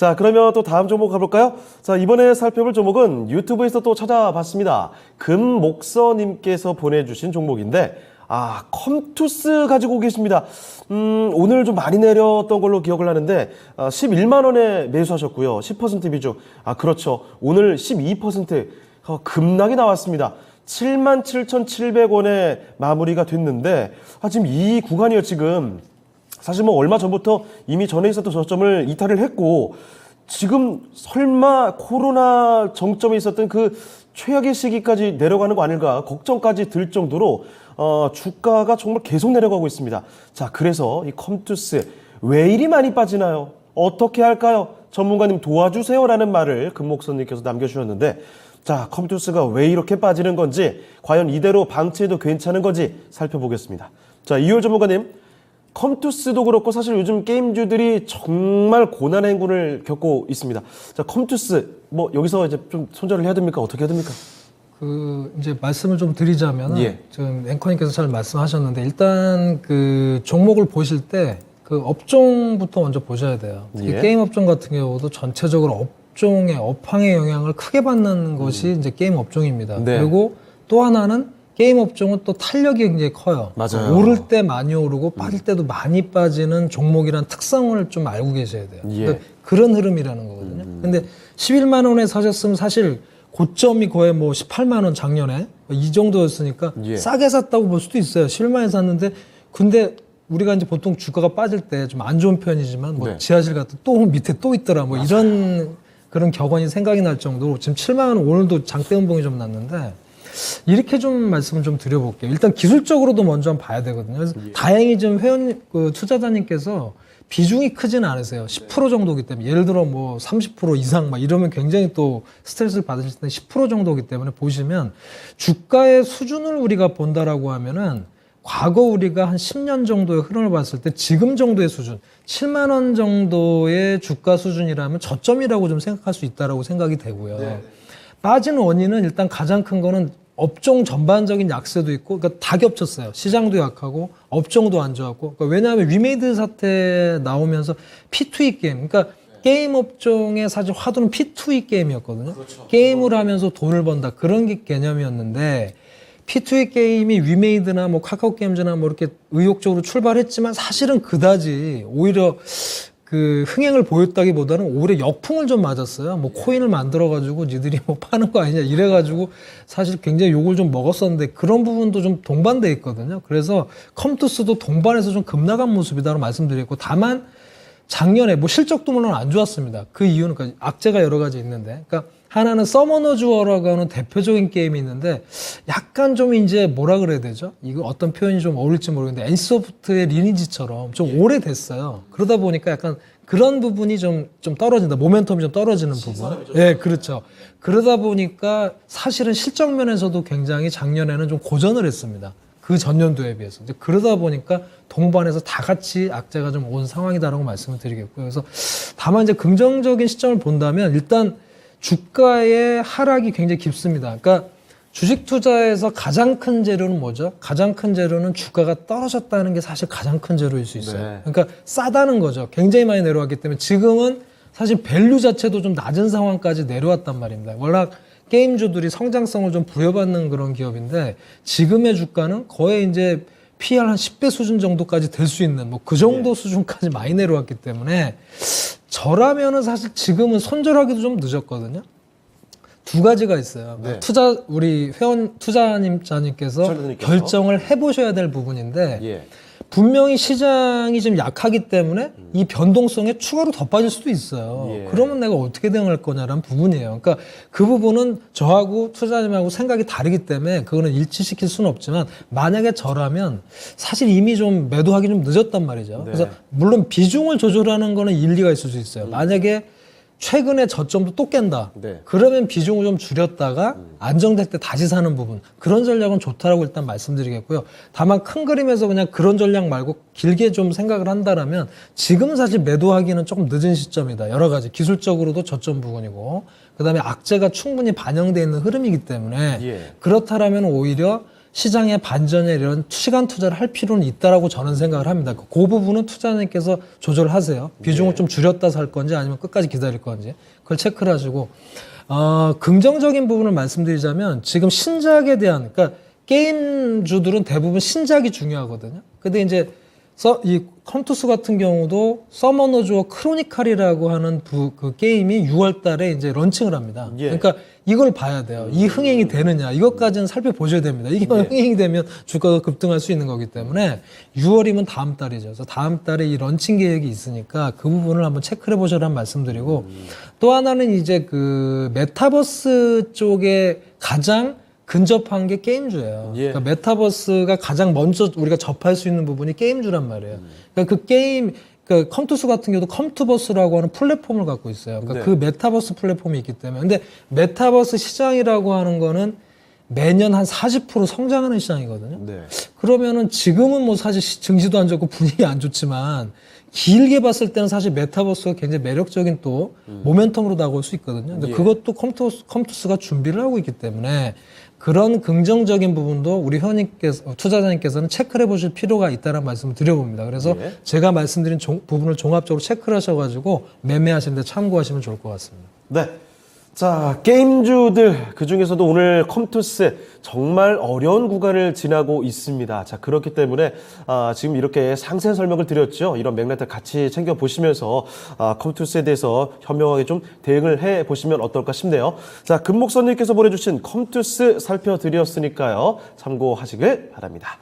자, 그러면 또 다음 종목 가볼까요? 자, 이번에 살펴볼 종목은 유튜브에서 또 찾아봤습니다. 금목서님께서 보내주신 종목인데, 컴투스 가지고 계십니다. 오늘 좀 많이 내렸던 걸로 기억을 하는데, 11만 원에 매수하셨고요. 10% 비중. 그렇죠. 오늘 12% 급락이 나왔습니다. 77,700원에 마무리가 됐는데, 지금 이 구간이요, 지금. 사실 뭐 얼마 전부터 이미 전에 있었던 저점을 이탈을 했고, 지금 설마 코로나 정점에 있었던 그 최악의 시기까지 내려가는 거 아닐까 걱정까지 들 정도로 주가가 정말 계속 내려가고 있습니다. 자, 그래서 이 컴투스 왜 이리 많이 빠지나요? 어떻게 할까요? 전문가님 도와주세요라는 말을 금목선님께서 남겨주셨는데, 자, 컴투스가 왜 이렇게 빠지는 건지, 과연 이대로 방치해도 괜찮은 건지 살펴보겠습니다. 자, 이효 전문가님, 컴투스도 그렇고 사실 요즘 게임주들이 정말 고난의 행군을 겪고 있습니다. 자, 컴투스 뭐 여기서 이제 좀 손절을 해야 됩니까? 어떻게 해야 됩니까? 이제 말씀을 좀 드리자면, 지금 앵커님께서 잘 말씀하셨는데, 일단 그 종목을 보실 때 그 업종부터 먼저 보셔야 돼요. 게임 업종 같은 경우도 전체적으로 업종의 업황의 영향을 크게 받는 것이 이제 게임 업종입니다. 네. 그리고 또 하나는 게임 업종은 또 탄력이 굉장히 커요. 맞아요. 오를 때 많이 오르고 빠질 때도 많이 빠지는 종목이란 특성을 좀 알고 계셔야 돼요. 그러니까 그런 흐름이라는 거거든요. 근데 11만 원에 사셨으면 사실 고점이 거의 뭐 18만 원 작년에 이 정도였으니까 싸게 샀다고 볼 수도 있어요. 11만 원에 샀는데, 근데 우리가 이제 보통 주가가 빠질 때 좀 안 좋은 편이지만 뭐 지하실 같은 또 밑에 또 있더라 뭐 이런 그런 격언이 생각이 날 정도로 지금 7만 원 오늘도 장대 음봉이 좀 났는데, 이렇게 좀 말씀을 좀 드려볼게요. 일단 기술적으로도 먼저 한번 봐야 되거든요. 그래서 다행히 좀 투자자님께서 비중이 크진 않으세요. 10% 정도기 때문에. 예를 들어 뭐 30% 이상 막 이러면 굉장히 또 스트레스를 받으실 텐데 10% 정도기 때문에 보시면 주가의 수준을 우리가 본다라고 하면은 과거 우리가 한 10년 정도의 흐름을 봤을 때 지금 정도의 수준, 7만 원 정도의 주가 수준이라면 저점이라고 좀 생각할 수 있다라고 생각이 되고요. 빠지는 원인은 일단 가장 큰 거는 업종 전반적인 약세도 있고, 그러니까 다 겹쳤어요. 시장도 약하고 업종도 안 좋았고. 그러니까 왜냐하면 위메이드 사태 나오면서 P2E 게임, 그러니까 게임 업종의 사실 화두는 P2E 게임이었거든요. 게임을 하면서 돈을 번다, 그런 게 개념이었는데, P2E 게임이 위메이드나 뭐 카카오 게임즈나 뭐 이렇게 의욕적으로 출발했지만 사실은 그다지 오히려 그 흥행을 보였다기보다는 오히려 역풍을 좀 맞았어요. 뭐 코인을 만들어가지고 니들이 뭐 파는 거 아니냐 이래가지고 사실 굉장히 욕을 좀 먹었었는데, 그런 부분도 좀 동반돼 있거든요. 그래서 컴투스도 동반해서 좀 급락한 모습이다라고 말씀드렸고, 다만 작년에 뭐 실적도 물론 안 좋았습니다. 그 이유는 악재가 여러 가지 있는데, 그러니까 하나는 서머너즈 워라고 하는 대표적인 게임이 있는데, 약간 좀 이제 뭐라 그래야 되죠? 이거 어떤 표현이 좀 어울릴지 모르겠는데, NC소프트의 리니지처럼 좀 오래됐어요. 그러다 보니까 약간 그런 부분이 좀 떨어진다. 모멘텀이 좀 떨어지는 부분. 예, 그렇죠. 그러다 보니까 사실은 실적 면에서도 굉장히 작년에는 좀 고전을 했습니다. 그 전년도에 비해서. 이제 그러다 보니까 동반해서 다 같이 악재가 좀 온 상황이다라고 말씀을 드리겠고요. 그래서 다만 이제 긍정적인 시점을 본다면, 일단 주가의 하락이 굉장히 깊습니다. 그러니까 주식 투자에서 가장 큰 재료는 뭐죠? 가장 큰 재료는 주가가 떨어졌다는 게 사실 가장 큰 재료일 수 있어요. 그러니까 싸다는 거죠. 굉장히 많이 내려왔기 때문에 지금은 사실 밸류 자체도 좀 낮은 상황까지 내려왔단 말입니다. 워낙 게임주들이 성장성을 좀 부여받는 그런 기업인데, 지금의 주가는 거의 이제 PR 한 10배 수준 정도까지 될 수 있는 뭐 그 정도 수준까지 많이 내려왔기 때문에, 저라면은 사실 지금은 손절하기도 좀 늦었거든요. 두 가지가 있어요. 우리 투자자님께서 결정을 해보셔야 될 부분인데, 분명히 시장이 좀 약하기 때문에 이 변동성에 추가로 더 빠질 수도 있어요. 그러면 내가 어떻게 대응할 거냐라는 부분이에요. 그러니까 그 부분은 저하고 투자자님하고 생각이 다르기 때문에 그거는 일치시킬 수는 없지만, 만약에 저라면 사실 이미 좀 매도하기 좀 늦었단 말이죠. 그래서 물론 비중을 조절하는 거는 일리가 있을 수 있어요. 만약에 최근에 저점도 또 깬다. 그러면 비중을 좀 줄였다가 안정될 때 다시 사는 부분, 그런 전략은 좋다라고 일단 말씀드리겠고요. 다만 큰 그림에서 그냥 그런 전략 말고 길게 좀 생각을 한다라면, 지금 사실 매도하기는 조금 늦은 시점이다. 여러 가지 기술적으로도 저점 부분이고, 그다음에 악재가 충분히 반영되어 있는 흐름이기 때문에 그렇다라면 오히려 시장의 반전에 이런 시간 투자를 할 필요는 있다라고 저는 생각을 합니다. 그 부분은 투자자님께서 조절하세요. 비중을 좀 줄였다 살 건지 아니면 끝까지 기다릴 건지 그걸 체크를 하시고 긍정적인 부분을 말씀드리자면 지금 신작에 대한 그러니까 게임주들은 대부분 신작이 중요하거든요. 근데 이제 이 컴투스 같은 경우도 서머너즈 워 크로니칼이라고 하는 그 게임이 6월 달에 이제 런칭을 합니다. 예. 그러니까 이걸 봐야 돼요. 이 흥행이 되느냐. 이것까지는 살펴보셔야 됩니다. 이게 흥행이 되면 주가가 급등할 수 있는 거기 때문에 6월이면 다음 달이죠. 그래서 다음 달에 이 런칭 계획이 있으니까 그 부분을 한번 체크를 해보시라는 말씀드리고 또 하나는 이제 그 메타버스 쪽에 가장 근접한 게 게임주예요. 예. 그러니까 메타버스가 가장 먼저 우리가 접할 수 있는 부분이 게임주란 말이에요. 그러니까 그 게임, 그러니까 컴투스 같은 경우도 컴투버스라고 하는 플랫폼을 갖고 있어요. 그러니까 네. 그 메타버스 플랫폼이 있기 때문에. 근데 메타버스 시장이라고 하는 거는 매년 한 40% 성장하는 시장이거든요. 네. 그러면은 지금은 뭐 사실 증시도 안 좋고 분위기 안 좋지만 길게 봤을 때는 사실 메타버스가 굉장히 매력적인 또 모멘텀으로 다가올 수 있거든요. 근데 예. 그것도 컴투스가 준비를 하고 있기 때문에 그런 긍정적인 부분도 우리 회원님께서 투자자님께서는 체크를 해보실 필요가 있다는 말씀을 드려봅니다. 그래서 예. 제가 말씀드린 부분을 종합적으로 체크를 하셔가지고 매매하시는데 참고하시면 좋을 것 같습니다. 네. 자, 게임주들 그 중에서도 오늘 컴투스 정말 어려운 구간을 지나고 있습니다. 자, 그렇기 때문에 지금 이렇게 상세한 설명을 드렸죠. 이런 맥락들 같이 챙겨 보시면서 컴투스에 대해서 현명하게 좀 대응을 해 보시면 어떨까 싶네요. 자, 금목선님께서 보내주신 컴투스 살펴드렸으니까요. 참고하시길 바랍니다.